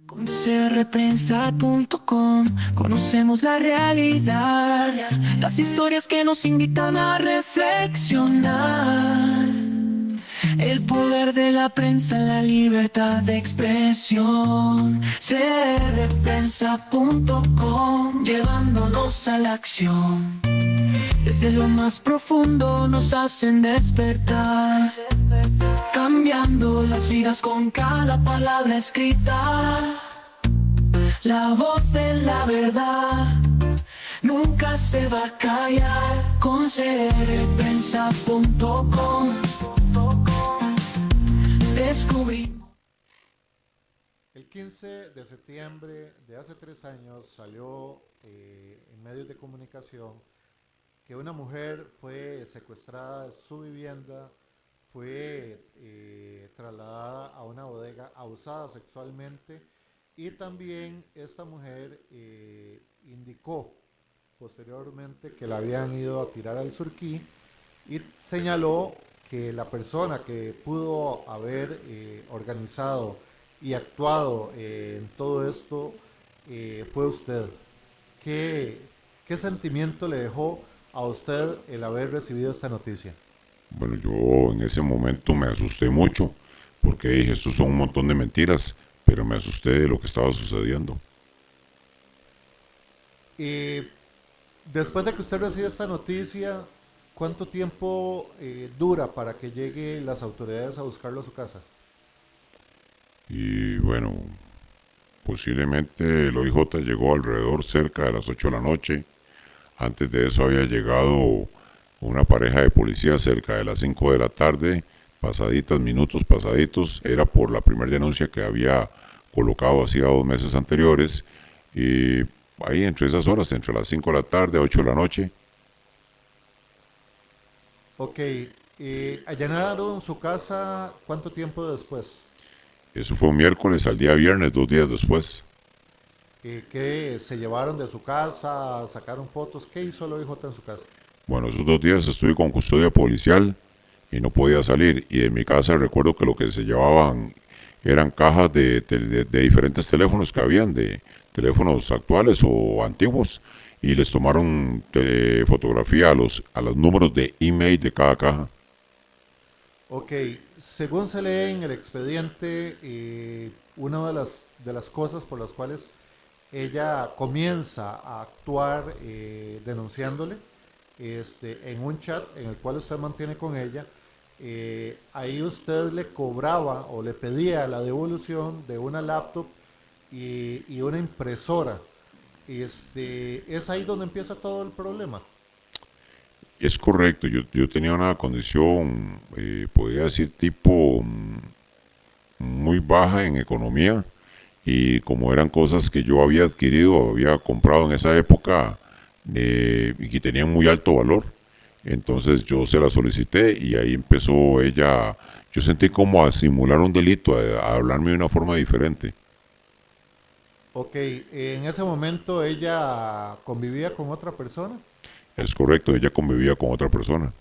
Con crprensa.com conocemos la realidad, las historias que nos invitan a reflexionar. El poder de la prensa, la libertad de expresión. crprensa.com, llevándonos a la acción. Desde lo más profundo nos hacen despertar, cambiando las vidas con cada palabra escrita. La voz de la verdad nunca se va a callar. Con crprensa.com descubrimos. El 15 de septiembre de hace 3 años salió en medios de comunicación que una mujer fue secuestrada de su vivienda, fue trasladada a una bodega, abusada sexualmente, y también esta mujer indicó posteriormente que la habían ido a tirar al Surquí y señaló que la persona que pudo haber organizado y actuado en todo esto fue usted. ¿Qué, ¿Qué sentimiento le dejó a usted el haber recibido esta noticia? Bueno, yo en ese momento me asusté mucho porque dije, estos son un montón de mentiras, pero me asusté de lo que estaba sucediendo. Y después de que usted recibe esta noticia, ¿cuánto tiempo dura para que lleguen las autoridades a buscarlo a su casa? Y bueno, posiblemente el OIJ llegó alrededor cerca de las 8 de la noche. Antes de eso había llegado una pareja de policías cerca de las 5 de la tarde, pasaditas, minutos pasaditos. Era por la primera denuncia que había colocado hacía 2 meses anteriores. Y ahí entre esas horas, entre las 5 de la tarde, 8 de la noche. Ok, allanaron su casa, ¿cuánto tiempo después? Eso fue un miércoles, al día viernes, 2 días después. ¿Qué se llevaron de su casa? ¿Sacaron fotos? ¿Qué hizo el OIJ en su casa? Bueno, esos 2 días estuve con custodia policial y no podía salir. Y en mi casa recuerdo que lo que se llevaban eran cajas de diferentes teléfonos que habían, de teléfonos actuales o antiguos, y les tomaron fotografía a los números de email de cada caja. Ok, según se lee en el expediente, una de las cosas por las cuales ella comienza a actuar denunciándole en un chat en el cual usted mantiene con ella, ahí usted le cobraba o le pedía la devolución de una laptop y una impresora. Es ahí donde empieza todo el problema. Es correcto, yo tenía una condición, podría decir, tipo muy baja en economía, y como eran cosas que yo había adquirido, había comprado en esa época, y que tenían muy alto valor, entonces yo se la solicité y ahí empezó ella, yo sentí como a simular un delito, a hablarme de una forma diferente. Ok, en ese momento ella convivía con otra persona. Es correcto, ella convivía con otra persona.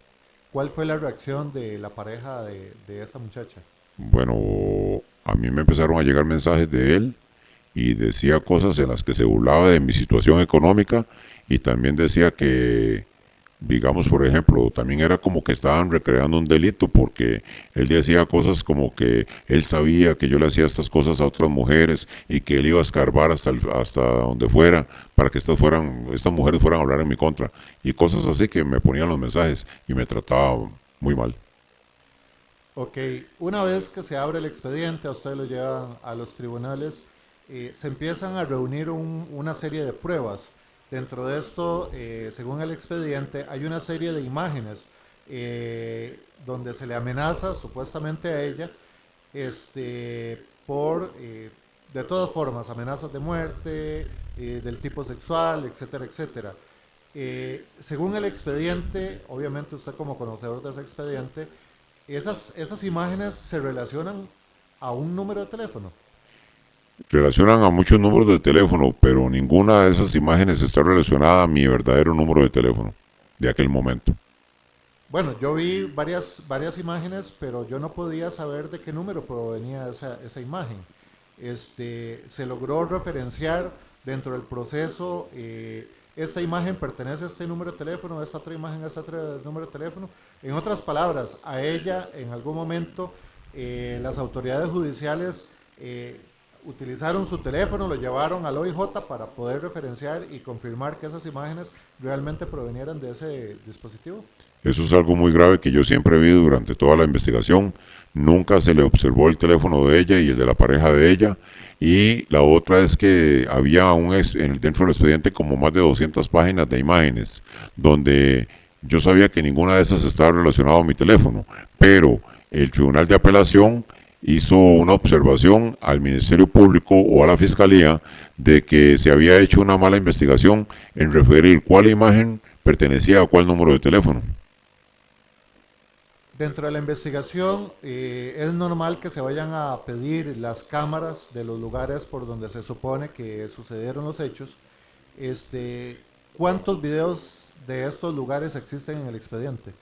¿Cuál fue la reacción de la pareja de esta muchacha? Bueno, a mí me empezaron a llegar mensajes de él y decía cosas en las que se burlaba de mi situación económica, y también decía que, digamos, por ejemplo, también era como que estaban recreando un delito porque él decía cosas como que él sabía que yo le hacía estas cosas a otras mujeres y que él iba a escarbar hasta donde fuera para que estas mujeres fueran a hablar en mi contra, y cosas así que me ponían los mensajes y me trataba muy mal. Ok, una vez que se abre el expediente, a usted lo llevan a los tribunales, se empiezan a reunir una serie de pruebas. Dentro de esto, según el expediente, hay una serie de imágenes donde se le amenaza supuestamente a ella por, de todas formas, amenazas de muerte, del tipo sexual, etcétera, etcétera. Según el expediente, obviamente usted como conocedor de ese expediente, esas imágenes se relacionan a un número de teléfono. Relacionan a muchos números de teléfono, pero ninguna de esas imágenes está relacionada a mi verdadero número de teléfono de aquel momento. Bueno, yo vi varias imágenes, pero yo no podía saber de qué número provenía esa imagen. se logró referenciar dentro del proceso, esta imagen pertenece a este número de teléfono, esta otra imagen a este otro número de teléfono. En otras palabras, a ella en algún momento las autoridades judiciales utilizaron su teléfono, lo llevaron al OIJ para poder referenciar y confirmar que esas imágenes realmente provenieran de ese dispositivo. Eso es algo muy grave que yo siempre he visto durante toda la investigación. Nunca se le observó el teléfono de ella y el de la pareja de ella. Y la otra es que había dentro del expediente como más de 200 páginas de imágenes, donde yo sabía que ninguna de esas estaba relacionada a mi teléfono. Pero el Tribunal de Apelación hizo una observación al Ministerio Público o a la Fiscalía de que se había hecho una mala investigación en referir cuál imagen pertenecía a cuál número de teléfono. Dentro de la investigación es normal que se vayan a pedir las cámaras de los lugares por donde se supone que sucedieron los hechos. ¿Cuántos videos de estos lugares existen en el expediente?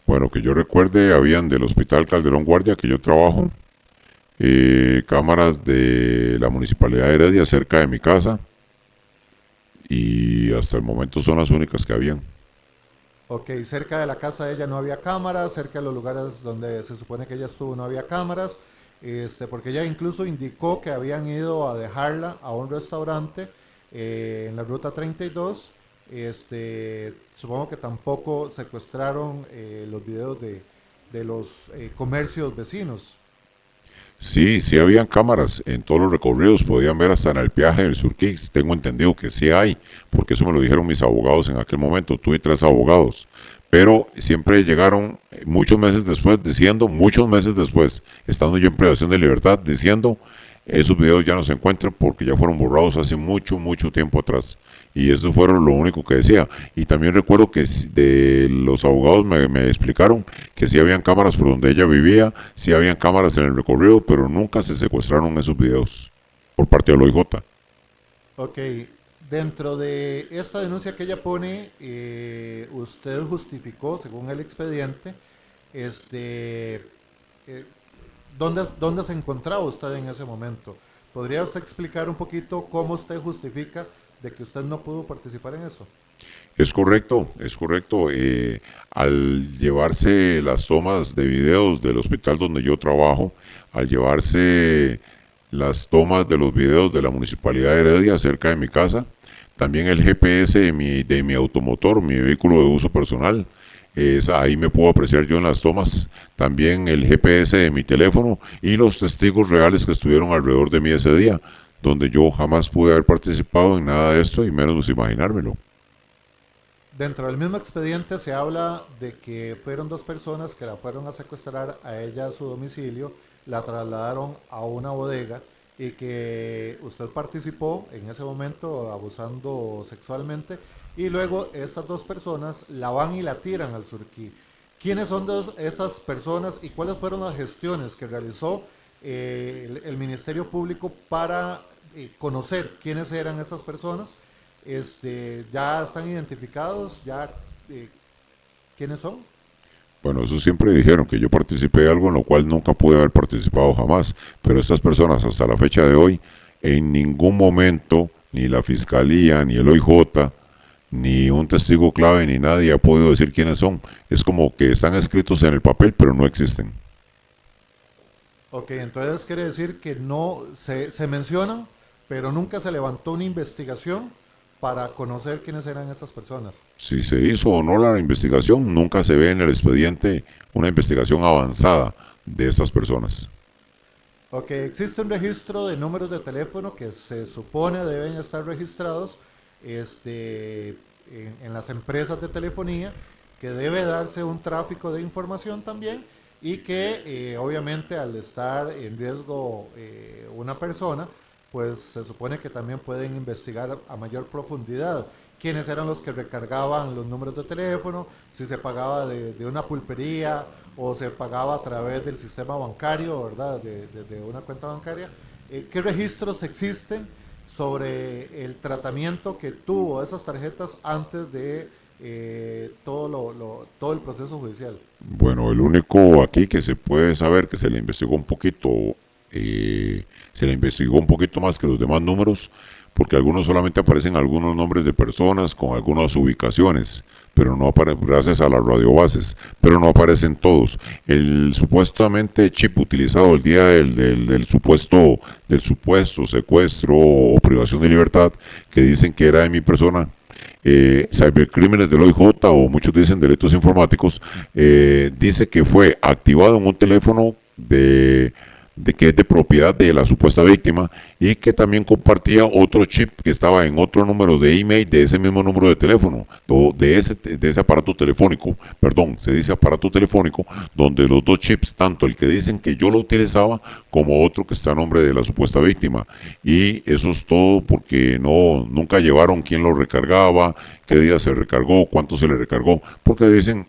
Bueno, que yo recuerde, habían del Hospital Calderón Guardia, que yo trabajo, cámaras de la Municipalidad de Heredia cerca de mi casa, y hasta el momento son las únicas que habían. Ok, cerca de la casa de ella no había cámaras, cerca de los lugares donde se supone que ella estuvo no había cámaras, porque ella incluso indicó que habían ido a dejarla a un restaurante en la ruta 32. Supongo que tampoco secuestraron los videos de los comercios vecinos. Sí, sí habían cámaras en todos los recorridos, podían ver hasta en el peaje del Surquí. Tengo entendido que sí hay, porque eso me lo dijeron mis abogados en aquel momento. Tuve 3 abogados, pero siempre llegaron muchos meses después, estando yo en privación de libertad, diciendo esos videos ya no se encuentran porque ya fueron borrados hace mucho, mucho tiempo atrás. Y eso fueron lo único que decía. Y también recuerdo que de los abogados me explicaron que sí habían cámaras por donde ella vivía, sí habían cámaras en el recorrido, pero nunca se secuestraron esos videos por parte del OIJ. Ok, dentro de esta denuncia que ella pone, usted justificó, según el expediente, eh, ¿dónde se encontraba usted en ese momento? ¿Podría usted explicar un poquito cómo usted justifica de que usted no pudo participar en eso? Es correcto, es correcto. Al llevarse las tomas de videos del hospital donde yo trabajo, al llevarse las tomas de los videos de la Municipalidad de Heredia cerca de mi casa, también el GPS de mi automotor, mi vehículo de uso personal, ahí me puedo apreciar yo en las tomas, también el GPS de mi teléfono y los testigos reales que estuvieron alrededor de mí ese día, donde yo jamás pude haber participado en nada de esto y menos imaginármelo. Dentro del mismo expediente se habla de que fueron 2 personas que la fueron a secuestrar a ella a su domicilio, la trasladaron a una bodega y que usted participó en ese momento abusando sexualmente y luego estas 2 personas la van y la tiran al Surquí. ¿Quiénes son estas personas y cuáles fueron las gestiones que realizó el Ministerio Público para conocer quiénes eran estas personas? ¿Ya están identificados? ¿Ya quiénes son? Bueno, eso siempre dijeron que yo participé de algo en lo cual nunca pude haber participado jamás, pero estas personas hasta la fecha de hoy, en ningún momento, ni la Fiscalía, ni el OIJ, ni un testigo clave, ni nadie ha podido decir quiénes son. Es como que están escritos en el papel, pero no existen. Ok, entonces quiere decir que no se mencionan, pero nunca se levantó una investigación para conocer quiénes eran estas personas. Si se hizo o no la investigación, nunca se ve en el expediente una investigación avanzada de estas personas. Ok, existe un registro de números de teléfono que se supone deben estar registrados en las empresas de telefonía, que debe darse un tráfico de información también y que obviamente al estar en riesgo una persona, pues se supone que también pueden investigar a mayor profundidad quiénes eran los que recargaban los números de teléfono, si se pagaba de una pulpería o se pagaba a través del sistema bancario, ¿verdad? De una cuenta bancaria. ¿Qué registros existen sobre el tratamiento que tuvo esas tarjetas antes de todo el proceso judicial? Bueno, el único aquí que se puede saber que se le investigó un poquito se le investigó un poquito más que los demás números, porque algunos solamente aparecen algunos nombres de personas con algunas ubicaciones, pero no aparecen, gracias a las radiobases, pero no aparecen todos. El supuestamente chip utilizado el día del supuesto secuestro o privación de libertad, que dicen que era de mi persona, cibercrímenes del OIJ, o muchos dicen delitos informáticos, dice que fue activado en un teléfono de que es de propiedad de la supuesta víctima, y que también compartía otro chip que estaba en otro número de email de ese mismo número de teléfono, o de ese aparato telefónico, perdón, se dice aparato telefónico, donde los dos chips, tanto el que dicen que yo lo utilizaba como otro que está a nombre de la supuesta víctima. Y eso es todo, porque nunca llevaron quién lo recargaba, qué día se recargó, cuánto se le recargó, porque dicen,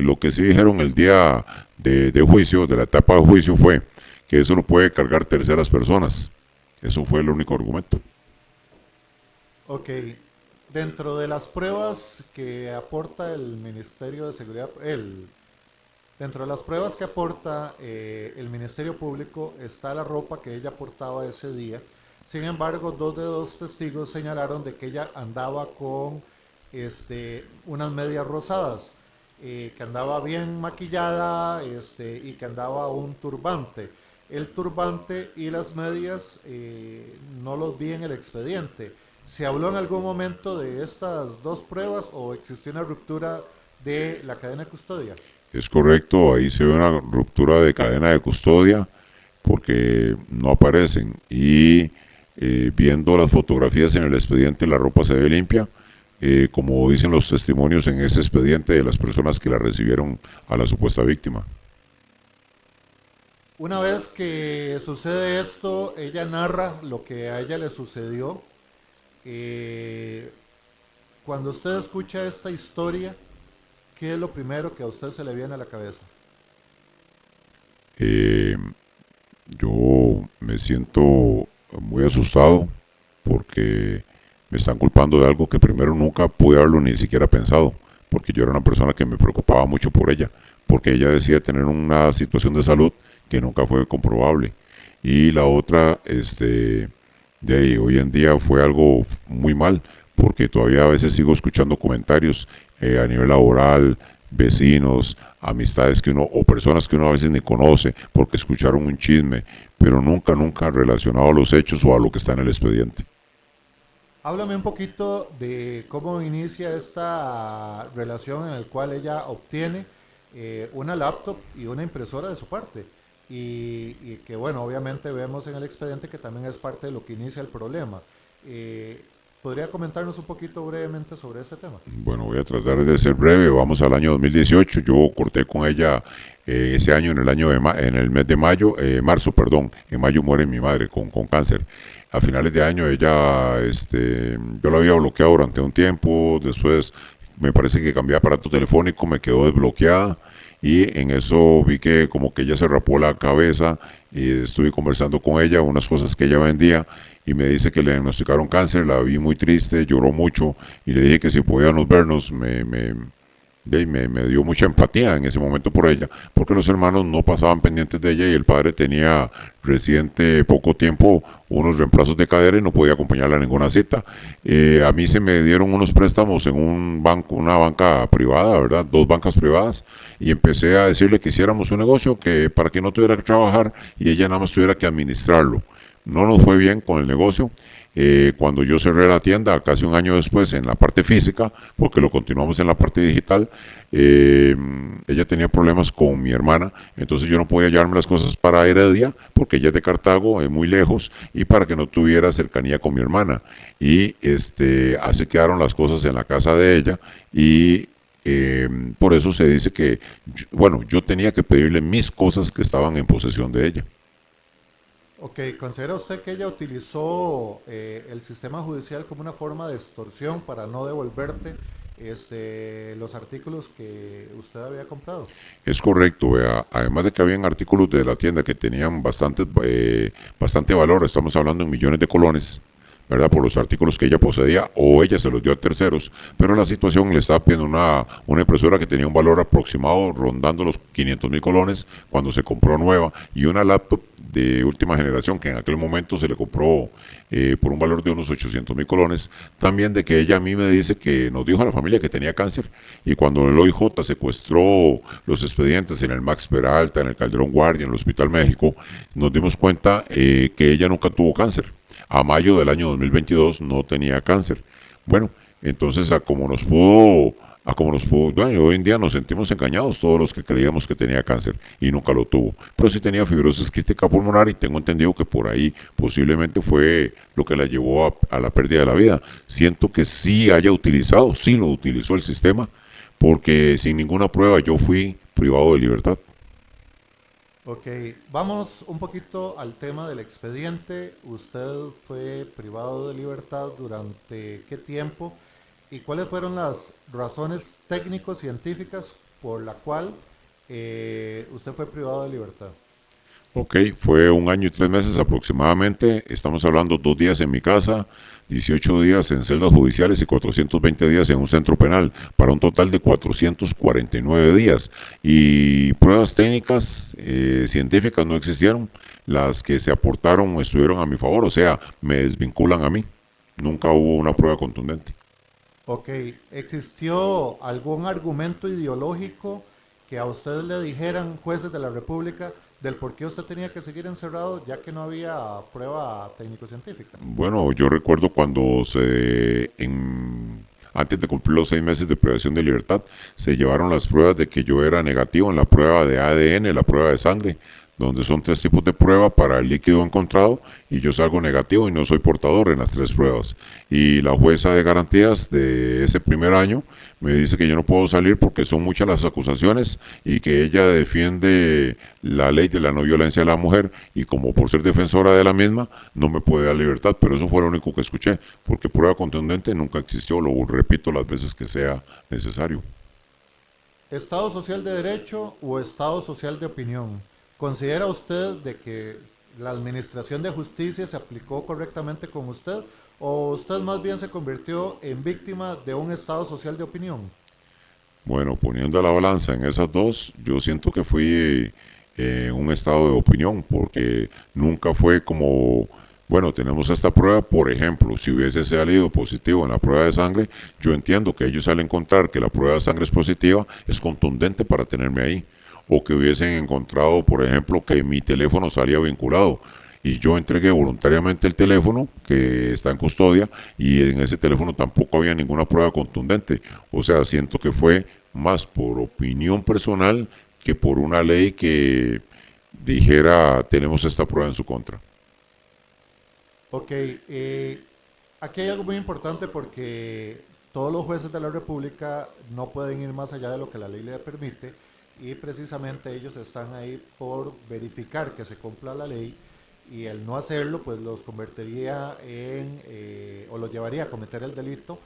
lo que sí dijeron el día de juicio, de la etapa de juicio, fue que eso lo puede cargar terceras personas. Eso fue el único argumento. Ok, dentro de las pruebas que aporta el Ministerio de Seguridad, dentro de las pruebas que aporta el Ministerio Público está la ropa que ella portaba ese día. Sin embargo, dos testigos señalaron de que ella andaba con unas medias rosadas, que andaba bien maquillada, y que andaba un turbante. El turbante y las medias no los vi en el expediente. ¿Se habló en algún momento de estas dos pruebas o existió una ruptura de la cadena de custodia? Es correcto, ahí se ve una ruptura de cadena de custodia, porque no aparecen, y viendo las fotografías en el expediente, la ropa se ve limpia, como dicen los testimonios en ese expediente de las personas que la recibieron a la supuesta víctima. Una vez que sucede esto, ella narra lo que a ella le sucedió. Cuando usted escucha esta historia, ¿qué es lo primero que a usted se le viene a la cabeza? Eh, yo me siento muy asustado, porque me están culpando de algo que primero nunca pude haberlo ni siquiera pensado, porque yo era una persona que me preocupaba mucho por ella, porque ella decía tener una situación de salud que nunca fue comprobable. Y la otra, de ahí, hoy en día fue algo muy mal, porque todavía a veces sigo escuchando comentarios a nivel laboral, vecinos, amistades que uno, o personas que uno a veces ni conoce, porque escucharon un chisme, pero nunca relacionado a los hechos o a lo que está en el expediente. Háblame un poquito de cómo inicia esta relación en la cual ella obtiene una laptop y una impresora de su parte. Y que bueno, obviamente vemos en el expediente que también es parte de lo que inicia el problema. Eh, ¿Podría comentarnos un poquito brevemente sobre este tema? Bueno, voy a tratar de ser breve. Vamos al año 2018. Yo corté con ella ese año, en el mes de mayo, marzo, perdón. En mayo muere mi madre con cáncer. A finales de año ella, yo la había bloqueado durante un tiempo. Después me parece que cambié aparato telefónico, me quedó desbloqueada, y en eso vi que como que ella se rapó la cabeza, y estuve conversando con ella unas cosas que ella vendía, y me dice que le diagnosticaron cáncer. La vi muy triste, lloró mucho, y le dije que si podíamos vernos. Me dio mucha empatía en ese momento por ella, porque los hermanos no pasaban pendientes de ella, y el padre tenía reciente poco tiempo unos reemplazos de cadera y no podía acompañarla a ninguna cita. A mí se me dieron unos préstamos en un banco, una banca privada, ¿verdad? Dos bancas privadas, y empecé a decirle que hiciéramos un negocio, que para que no tuviera que trabajar y ella nada más tuviera que administrarlo. No nos fue bien con el negocio. Cuando yo cerré la tienda, casi un año después, en la parte física, porque lo continuamos en la parte digital, ella tenía problemas con mi hermana, entonces yo no podía llevarme las cosas para Heredia, porque ella es de Cartago, es muy lejos, y para que no tuviera cercanía con mi hermana. Y así quedaron las cosas en la casa de ella, y por eso se dice que, bueno, yo tenía que pedirle mis cosas que estaban en posesión de ella. Ok, ¿considera usted que ella utilizó el sistema judicial como una forma de extorsión para no devolverte los artículos que usted había comprado? Es correcto, vea. Además de que habían artículos de la tienda que tenían bastante valor, estamos hablando en millones de colones, ¿verdad? Por los artículos que ella poseía o ella se los dio a terceros, pero la situación le estaba pidiendo una impresora que tenía un valor aproximado rondando los 500,000 colones cuando se compró nueva y una laptop de última generación que en aquel momento se le compró por un valor de unos 800,000 colones. También de que ella a mí me dice que nos dijo a la familia que tenía cáncer y cuando el OIJ secuestró los expedientes en el Max Peralta, en el Calderón Guardia, en el Hospital México, nos dimos cuenta que ella nunca tuvo cáncer. A mayo del año 2022 no tenía cáncer. Bueno, entonces bueno, hoy en día nos sentimos engañados todos los que creíamos que tenía cáncer y nunca lo tuvo. Pero sí tenía fibrosis quística pulmonar y tengo entendido que por ahí posiblemente fue lo que la llevó a la pérdida de la vida. Siento que sí sí lo utilizó el sistema, porque sin ninguna prueba yo fui privado de libertad. Ok, vamos un poquito al tema del expediente. ¿Usted fue privado de libertad durante qué tiempo? ¿Y cuáles fueron las razones técnico-científicas por la cual usted fue privado de libertad? Ok, fue 1 año y 3 meses aproximadamente. Estamos hablando 2 días en mi casa, 18 días en celdas judiciales y 420 días en un centro penal, para un total de 449 días. Y pruebas técnicas, científicas no existieron. Las que se aportaron estuvieron a mi favor, o sea, me desvinculan a mí. Nunca hubo una prueba contundente. Ok, ¿existió algún argumento ideológico que a usted le dijeran jueces de la República del por qué usted tenía que seguir encerrado ya que no había prueba técnico-científica? Bueno, yo recuerdo cuando antes de cumplir los 6 meses de privación de libertad, se llevaron las pruebas de que yo era negativo en la prueba de ADN, la prueba de sangre, donde son 3 tipos de prueba para el líquido encontrado y yo salgo negativo y no soy portador en las 3 pruebas. Y la jueza de garantías de ese primer año me dice que yo no puedo salir porque son muchas las acusaciones y que ella defiende la ley de la no violencia de la mujer y como por ser defensora de la misma no me puede dar libertad, pero eso fue lo único que escuché, porque prueba contundente nunca existió, lo repito las veces que sea necesario. ¿Estado social de derecho o estado social de opinión? ¿Considera usted de que la administración de justicia se aplicó correctamente con usted o usted más bien se convirtió en víctima de un estado social de opinión? Bueno, poniendo la balanza en esas dos, yo siento que fui en un estado de opinión, porque nunca fue como, bueno, tenemos esta prueba, por ejemplo, si hubiese salido positivo en la prueba de sangre, yo entiendo que ellos al encontrar que la prueba de sangre es positiva, es contundente para tenerme ahí. O que hubiesen encontrado, por ejemplo, que mi teléfono salía vinculado y yo entregué voluntariamente el teléfono que está en custodia y en ese teléfono tampoco había ninguna prueba contundente. O sea, siento que fue más por opinión personal que por una ley que dijera tenemos esta prueba en su contra. Ok, aquí hay algo muy importante porque todos los jueces de la República no pueden ir más allá de lo que la ley les permite y precisamente ellos están ahí por verificar que se cumpla la ley y el no hacerlo pues los convertiría o los llevaría a cometer el delito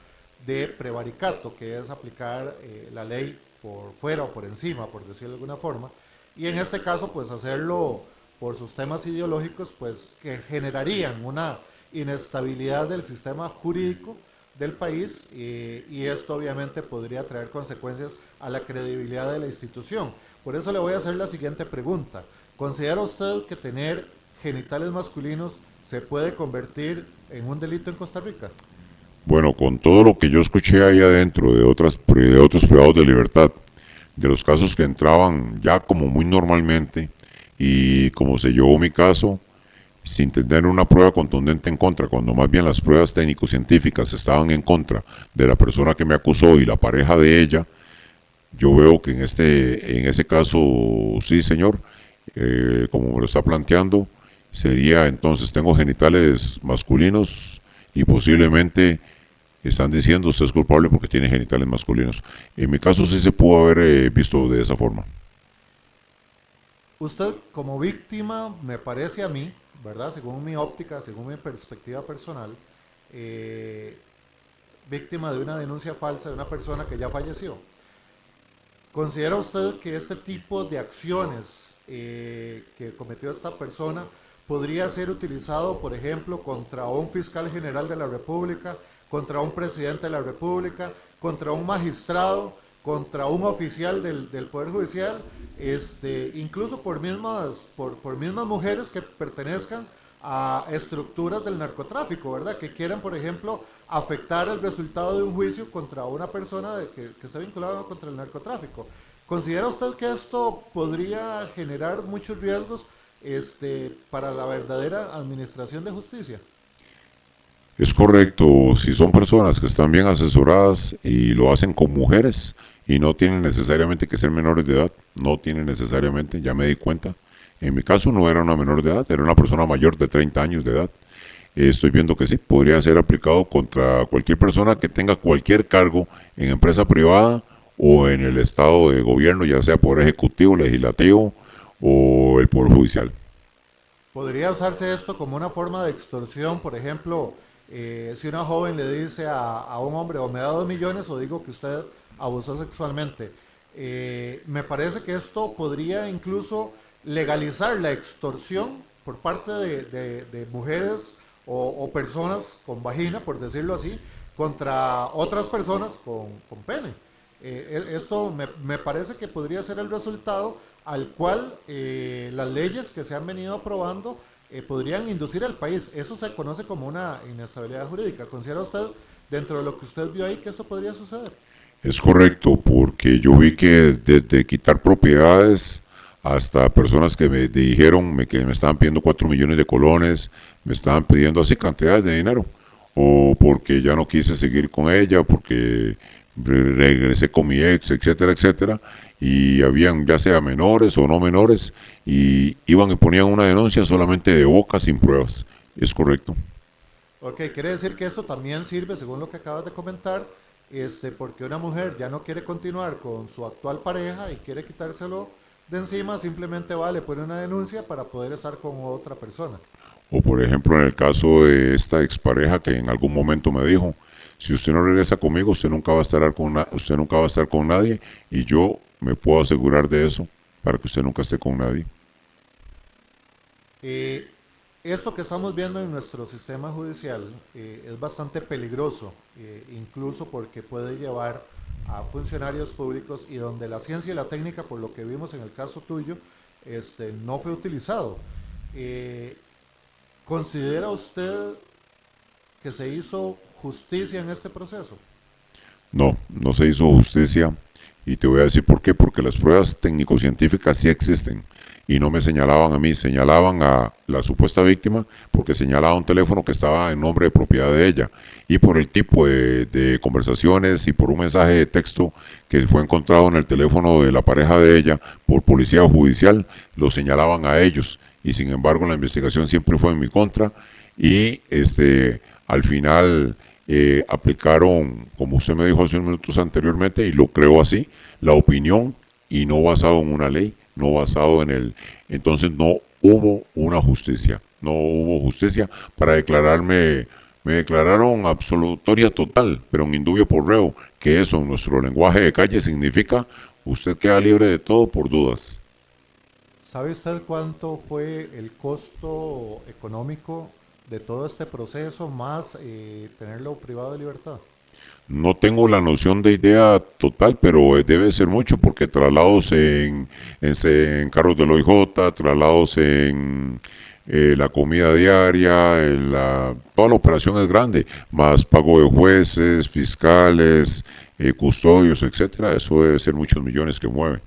de prevaricato, que es aplicar la ley por fuera o por encima, por decirlo de alguna forma, y en este caso pues hacerlo por sus temas ideológicos pues que generarían una inestabilidad del sistema jurídico del país y esto obviamente podría traer consecuencias a la credibilidad de la institución. Por eso le voy a hacer la siguiente pregunta. ¿Considera usted que tener genitales masculinos se puede convertir en un delito en Costa Rica? Bueno, con todo lo que yo escuché ahí adentro de otros privados de libertad, de los casos que entraban ya como muy normalmente y como se llevó mi caso, sin tener una prueba contundente en contra, cuando más bien las pruebas técnico-científicas estaban en contra de la persona que me acusó y la pareja de ella, yo veo que en ese caso, sí señor, como me lo está planteando, sería entonces, tengo genitales masculinos y posiblemente están diciendo usted es culpable porque tiene genitales masculinos. En mi caso sí se pudo haber visto de esa forma. Usted como víctima, me parece a mí, ¿verdad? Según mi óptica, según mi perspectiva personal, eh, víctima de una denuncia falsa de una persona que ya falleció. ¿Considera usted que este tipo de acciones que cometió esta persona podría ser utilizado, por ejemplo, contra un fiscal general de la República, contra un presidente de la República, contra un magistrado, contra un oficial del Poder Judicial, incluso por mismas mujeres que pertenezcan a estructuras del narcotráfico, ¿verdad? Que quieran, por ejemplo, afectar el resultado de un juicio contra una persona que está vinculada contra el narcotráfico. ¿Considera usted que esto podría generar muchos riesgos para la verdadera administración de justicia? Es correcto, si son personas que están bien asesoradas y lo hacen con mujeres y no tienen necesariamente que ser menores de edad, no tienen necesariamente, ya me di cuenta. En mi caso no era una menor de edad, era una persona mayor de 30 años de edad. Estoy viendo que sí, podría ser aplicado contra cualquier persona que tenga cualquier cargo en empresa privada o en el estado de gobierno, ya sea poder ejecutivo, legislativo o el poder judicial. ¿Podría usarse esto como una forma de extorsión? Por ejemplo, si una joven le dice a un hombre, o me da 2 millones o digo que usted abusó sexualmente. Me parece que esto podría incluso legalizar la extorsión por parte de mujeres o personas con vagina, por decirlo así, contra otras personas con pene. Esto me parece que podría ser el resultado al cual las leyes que se han venido aprobando podrían inducir al país. Eso se conoce como una inestabilidad jurídica. ¿Considera usted, dentro de lo que usted vio ahí, que esto podría suceder? Es correcto, porque yo vi que desde quitar propiedades hasta personas que me dijeron que me estaban pidiendo 4 millones de colones, me estaban pidiendo así cantidades de dinero, o porque ya no quise seguir con ella, porque regresé con mi ex, etcétera, etcétera, y habían ya sea menores o no menores, y iban y ponían una denuncia solamente de boca sin pruebas. Es correcto. Ok, quiere decir que esto también sirve, según lo que acabas de comentar, porque una mujer ya no quiere continuar con su actual pareja y quiere quitárselo de encima, simplemente va, le pone una denuncia para poder estar con otra persona. O por ejemplo en el caso de esta expareja que en algún momento me dijo, si usted no regresa conmigo, usted nunca va a estar con nadie, y yo me puedo asegurar de eso para que usted nunca esté con nadie. Esto que estamos viendo en nuestro sistema judicial es bastante peligroso, incluso porque puede llevar a funcionarios públicos y donde la ciencia y la técnica, por lo que vimos en el caso tuyo, no fue utilizado. ¿Considera usted que se hizo justicia en este proceso? No, no se hizo justicia, y te voy a decir por qué, porque las pruebas técnico-científicas sí existen y no me señalaban a mí, señalaban a la supuesta víctima porque señalaba un teléfono que estaba en nombre de propiedad de ella, y por el tipo de conversaciones y por un mensaje de texto que fue encontrado en el teléfono de la pareja de ella por policía judicial, lo señalaban a ellos, y sin embargo la investigación siempre fue en mi contra, y al final aplicaron, como usted me dijo hace unos minutos anteriormente, y lo creo así, la opinión, y no basado en una ley, no basado en entonces no hubo una justicia, no hubo justicia para declararme. Me declararon absolutoria total, pero en indubio por reo, que eso en nuestro lenguaje de calle significa usted queda libre de todo por dudas. ¿Sabe usted cuánto fue el costo económico de todo este proceso, más tenerlo privado de libertad? No tengo la noción de idea total, pero debe ser mucho, porque traslados en carros del OIJ, traslados en la comida diaria, toda la operación es grande, más pago de jueces, fiscales, custodios, etcétera. Eso debe ser muchos millones que mueve.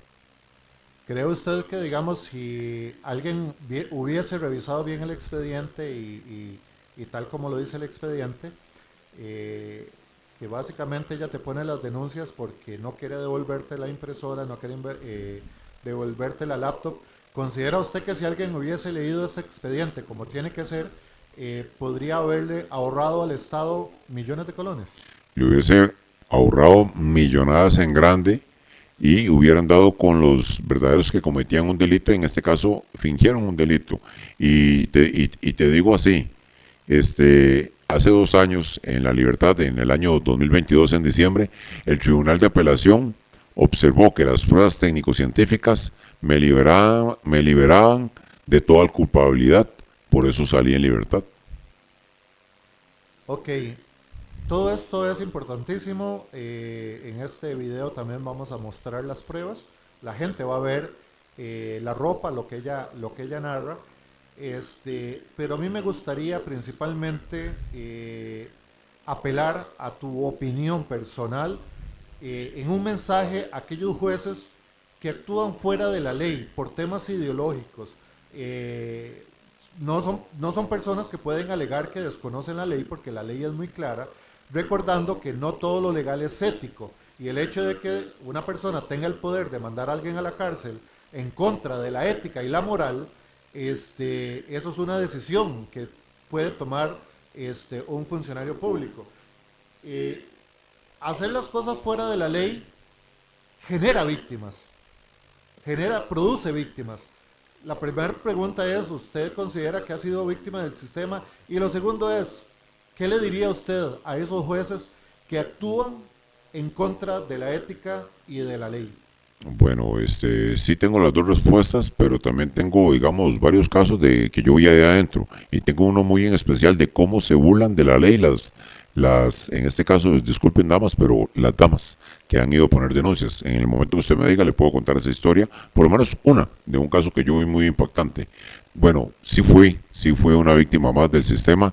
¿Cree usted que, digamos, si alguien hubiese revisado bien el expediente y tal como lo dice el expediente, que básicamente ella te pone las denuncias porque no quiere devolverte la impresora, no quiere devolverte la laptop, ¿considera usted que si alguien hubiese leído ese expediente como tiene que ser, podría haberle ahorrado al Estado millones de colones? Le hubiese ahorrado millonadas en grande, y hubieran dado con los verdaderos que cometían un delito, y en este caso fingieron un delito. Y te digo así, hace 2 años, en La Libertad, en el año 2022, en diciembre, el Tribunal de Apelación observó que las pruebas técnico-científicas me liberaban de toda culpabilidad por eso salí en libertad. Ok, todo esto es importantísimo. En este video también vamos a mostrar las pruebas. La gente va a ver la ropa, lo que ella narra. Pero a mí me gustaría principalmente apelar a tu opinión personal en un mensaje a aquellos jueces que actúan fuera de la ley por temas ideológicos. No son personas que pueden alegar que desconocen la ley porque la ley es muy clara, recordando que no todo lo legal es ético, y el hecho de que una persona tenga el poder de mandar a alguien a la cárcel en contra de la ética y la moral, eso es una decisión que puede tomar un funcionario público. Hacer las cosas fuera de la ley genera víctimas, produce víctimas. La primera pregunta es, ¿usted considera que ha sido víctima del sistema? Y lo segundo es, ¿qué le diría usted a esos jueces que actúan en contra de la ética y de la ley? Bueno, sí tengo las dos respuestas, pero también tengo, digamos, varios casos de que yo vi ahí adentro, y tengo uno muy en especial de cómo se burlan de la ley en este caso, disculpen damas, pero las damas que han ido a poner denuncias. En el momento que usted me diga, le puedo contar esa historia, por lo menos una, de un caso que yo vi muy impactante. Bueno, sí fui una víctima más del sistema,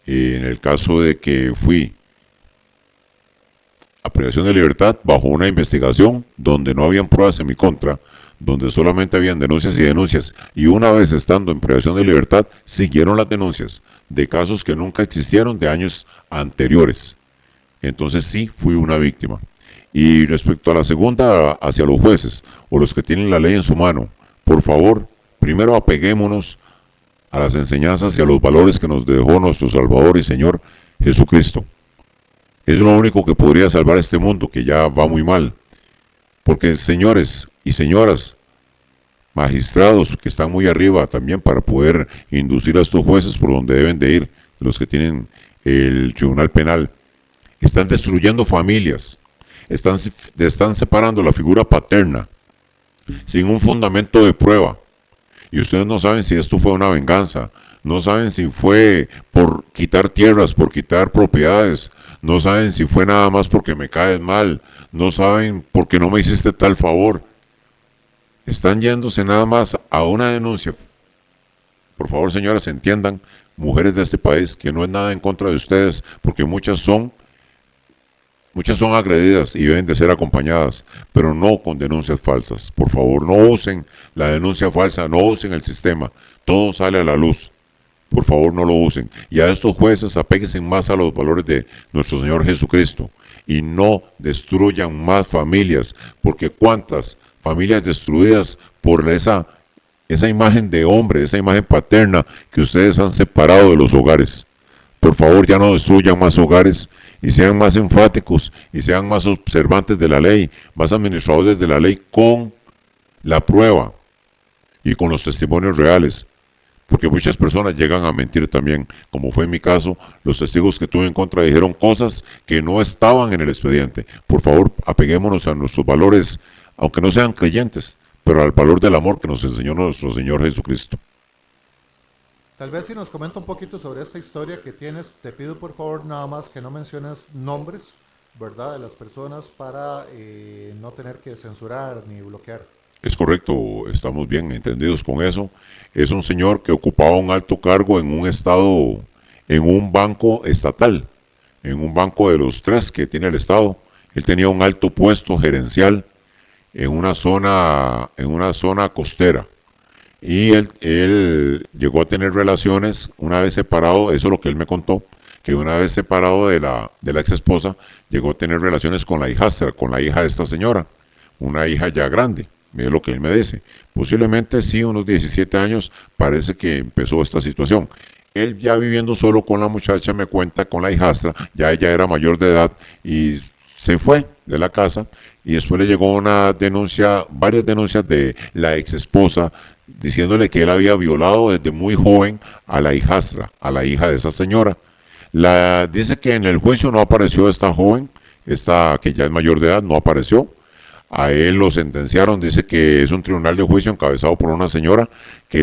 en el caso de que fui a privación de libertad bajo una investigación donde no habían pruebas en mi contra, donde solamente habían denuncias y denuncias, y una vez estando en privación de libertad, siguieron las denuncias de casos que nunca existieron de años anteriores. Entonces sí fui una víctima. Y respecto a la segunda, hacia los jueces o los que tienen la ley en su mano, por favor, primero apeguémonos a las enseñanzas y a los valores que nos dejó nuestro Salvador y Señor Jesucristo. Es lo único que podría salvar este mundo que ya va muy mal. Porque señores y señoras, magistrados que están muy arriba también para poder inducir a estos jueces por donde deben de ir, los que tienen el tribunal penal, están destruyendo familias, están separando la figura paterna sin un fundamento de prueba. Y ustedes no saben si esto fue una venganza, no saben si fue por quitar tierras, por quitar propiedades, no saben si fue nada más porque me caes mal, no saben porque no me hiciste tal favor. Están yéndose nada más a una denuncia. Por favor, señoras, entiendan, mujeres de este país, que no es nada en contra de ustedes, porque muchas son agredidas y deben de ser acompañadas, pero no con denuncias falsas. Por favor, no usen la denuncia falsa, no usen el sistema, todo sale a la luz. Por favor, no lo usen. Y a estos jueces apéguense más a los valores de nuestro Señor Jesucristo y no destruyan más familias, porque cuántas familias destruidas por esa imagen de hombre, esa imagen paterna que ustedes han separado de los hogares. Por favor, ya no destruyan más hogares y sean más enfáticos y sean más observantes de la ley, más administradores de la ley con la prueba y con los testimonios reales. Porque muchas personas llegan a mentir también, como fue en mi caso, los testigos que tuve en contra dijeron cosas que no estaban en el expediente. Por favor, apeguémonos a nuestros valores, aunque no sean creyentes, pero al valor del amor que nos enseñó nuestro Señor Jesucristo. Tal vez si nos comenta un poquito sobre esta historia que tienes, te pido por favor nada más que no menciones nombres, ¿verdad?, de las personas para no tener que censurar ni bloquear. Es correcto, estamos bien entendidos con eso. Es un señor que ocupaba un alto cargo en un estado, en un banco estatal, en un banco de los 3 que tiene el estado. Él tenía un alto puesto gerencial en una zona costera. Y él llegó a tener relaciones una vez separado, eso es lo que él me contó, que una vez separado de la ex esposa, llegó a tener relaciones con la hijastra, con la hija de esta señora, una hija ya grande. Es lo que él me dice. Posiblemente sí, unos 17 años parece que empezó esta situación. Él ya viviendo solo con la muchacha, me cuenta, con la hijastra, ya ella era mayor de edad y se fue de la casa, y después le llegó una denuncia, varias denuncias de la ex esposa, diciéndole que él había violado desde muy joven a la hijastra, a la hija de esa señora. Dice que en el juicio no apareció esta joven, esta que ya es mayor de edad, no apareció. A él lo sentenciaron, dice que es un tribunal de juicio encabezado por una señora que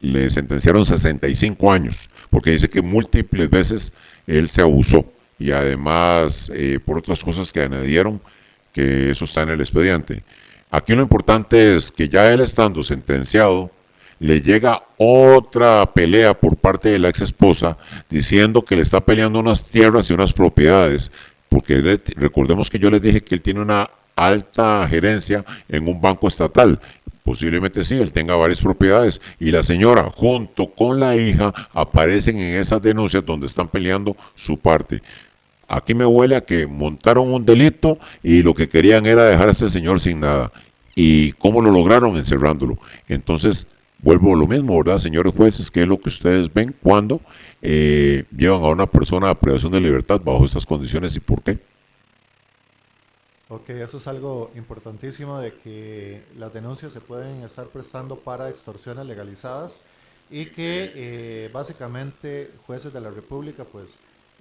le sentenciaron 65 años, porque dice que múltiples veces él se abusó y además por otras cosas que añadieron, que eso está en el expediente. Aquí lo importante es que ya él estando sentenciado, le llega otra pelea por parte de la ex esposa diciendo que le está peleando unas tierras y unas propiedades, porque recordemos que yo les dije que él tiene una alta gerencia en un banco estatal. Posiblemente sí, él tenga varias propiedades y la señora junto con la hija aparecen en esas denuncias donde están peleando su parte. Aquí me huele a que montaron un delito y lo que querían era dejar a este señor sin nada. ¿Y cómo lo lograron? Encerrándolo. Entonces, vuelvo a lo mismo, ¿verdad, señores jueces? ¿Qué es lo que ustedes ven cuando llevan a una persona a privación de libertad bajo estas condiciones y por qué? Ok, eso es algo importantísimo de que las denuncias se pueden estar prestando para extorsiones legalizadas y que básicamente jueces de la República pues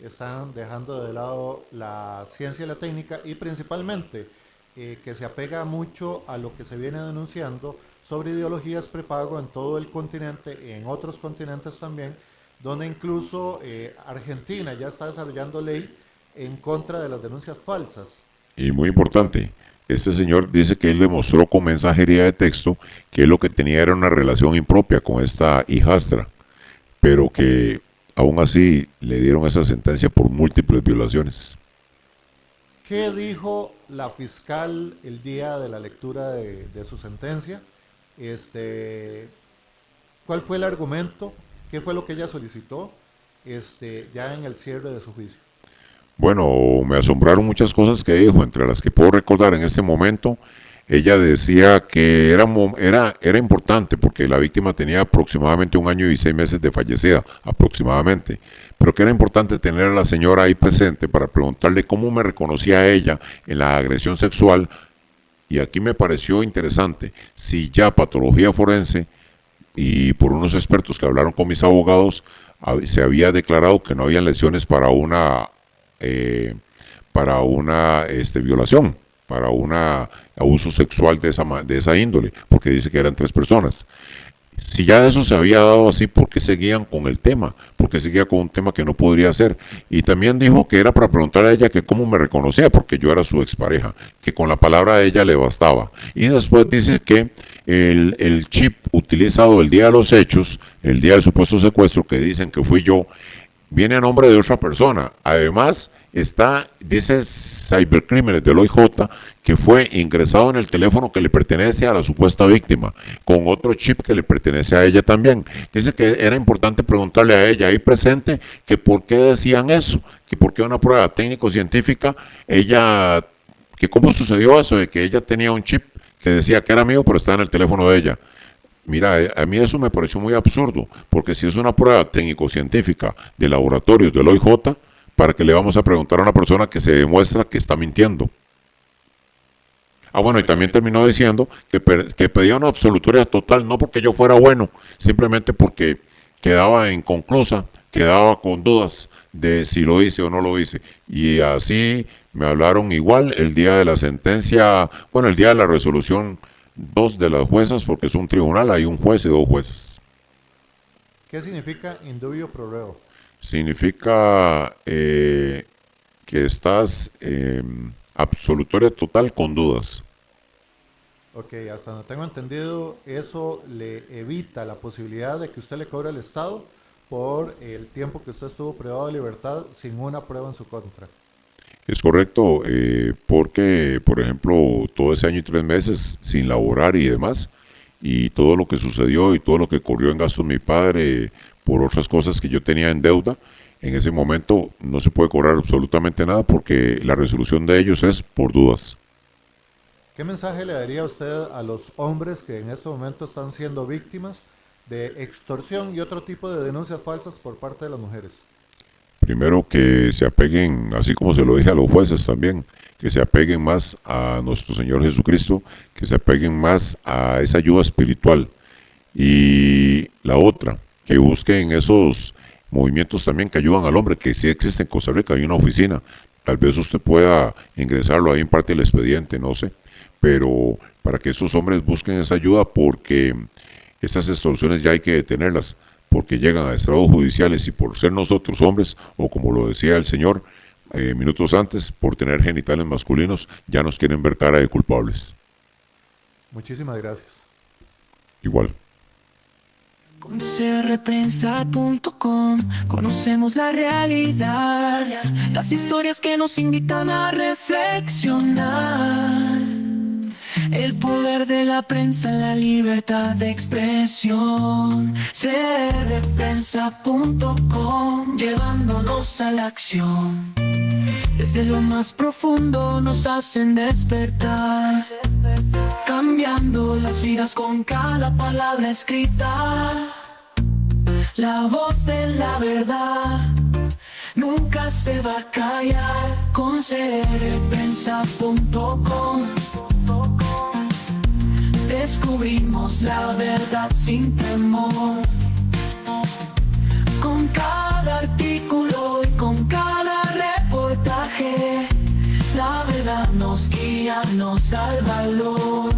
están dejando de lado la ciencia y la técnica y principalmente que se apega mucho a lo que se viene denunciando sobre ideologías prepago en todo el continente y en otros continentes también, donde incluso Argentina ya está desarrollando ley en contra de las denuncias falsas. Y muy importante, este señor dice que él demostró con mensajería de texto que él lo que tenía era una relación impropia con esta hijastra, pero que aún así le dieron esa sentencia por múltiples violaciones. ¿Qué dijo la fiscal el día de la lectura de su sentencia? Este, ¿Cuál fue el argumento? ¿Qué fue lo que ella solicitó ya en el cierre de su juicio? Bueno, me asombraron muchas cosas que dijo, entre las que puedo recordar en este momento. Ella decía que era importante porque la víctima tenía aproximadamente 1 año y 6 meses de fallecida, aproximadamente, pero que era importante tener a la señora ahí presente para preguntarle cómo me reconocía a ella en la agresión sexual. Y aquí me pareció interesante, si ya patología forense y por unos expertos que hablaron con mis abogados, se había declarado que no había lesiones eh, para una violación, para un abuso sexual de esa índole, porque dice que eran 3 personas. Si ya eso se había dado así, ¿por qué seguían con el tema? ¿Por qué seguía con un tema que no podría ser? Y también dijo que era para preguntarle a ella que cómo me reconocía, porque yo era su expareja, que con la palabra de ella le bastaba. Y después dice que el chip utilizado el día de los hechos, el día del supuesto secuestro, que dicen que fui yo, viene a nombre de otra persona. Además, dice Cybercrímenes del OIJ, que fue ingresado en el teléfono que le pertenece a la supuesta víctima, con otro chip que le pertenece a ella también. Dice que era importante preguntarle a ella ahí presente que por qué decían eso, que por qué una prueba técnico-científica, que cómo sucedió eso, de que ella tenía un chip que decía que era mío, pero estaba en el teléfono de ella. Mira, a mí eso me pareció muy absurdo, porque si es una prueba técnico-científica de laboratorios del OIJ, ¿para qué le vamos a preguntar a una persona que se demuestra que está mintiendo? Ah, bueno, y también terminó diciendo que pedía una absolutoria total, no porque yo fuera bueno, simplemente porque quedaba inconclusa, quedaba con dudas de si lo hice o no lo hice. Y así me hablaron igual el día de la sentencia, bueno, el día de la resolución 2 de las juezas, porque es un tribunal, hay un juez y 2 jueces. ¿Qué significa indubio pro reo? Significa que estás absolutoria total con dudas. Ok, hasta donde tengo entendido, eso le evita la posibilidad de que usted le cobre al Estado por el tiempo que usted estuvo privado de libertad sin una prueba en su contra. Es correcto, porque, por ejemplo, todo ese año y 3 meses sin laborar y demás, y todo lo que sucedió y todo lo que corrió en gastos mi padre por otras cosas que yo tenía en deuda, en ese momento no se puede cobrar absolutamente nada porque la resolución de ellos es por dudas. ¿Qué mensaje le daría usted a los hombres que en este momento están siendo víctimas de extorsión y otro tipo de denuncias falsas por parte de las mujeres? Primero que se apeguen, así como se lo dije a los jueces también, que se apeguen más a nuestro Señor Jesucristo, que se apeguen más a esa ayuda espiritual. Y la otra, que busquen esos movimientos también que ayudan al hombre, que sí existe en Costa Rica, hay una oficina Tal vez usted pueda ingresarlo ahí en parte del expediente, no sé. Pero para que estos hombres busquen esa ayuda, porque estas extorsiones ya hay que detenerlas, porque llegan a estrados judiciales y por ser nosotros hombres, o como lo decía el señor minutos antes, por tener genitales masculinos, ya nos quieren ver cara de culpables. Muchísimas gracias. Igual. Con crprensa.com conocemos la realidad, las historias que nos invitan a reflexionar. El poder de la prensa, la libertad de expresión. crprensa.com, llevándonos a la acción. Desde lo más profundo nos hacen despertar, cambiando las vidas con cada palabra escrita. La voz de la verdad nunca se va a callar. Con crprensa.com descubrimos la verdad sin temor. Con cada artículo y con cada reportaje, la verdad nos guía, nos da el valor.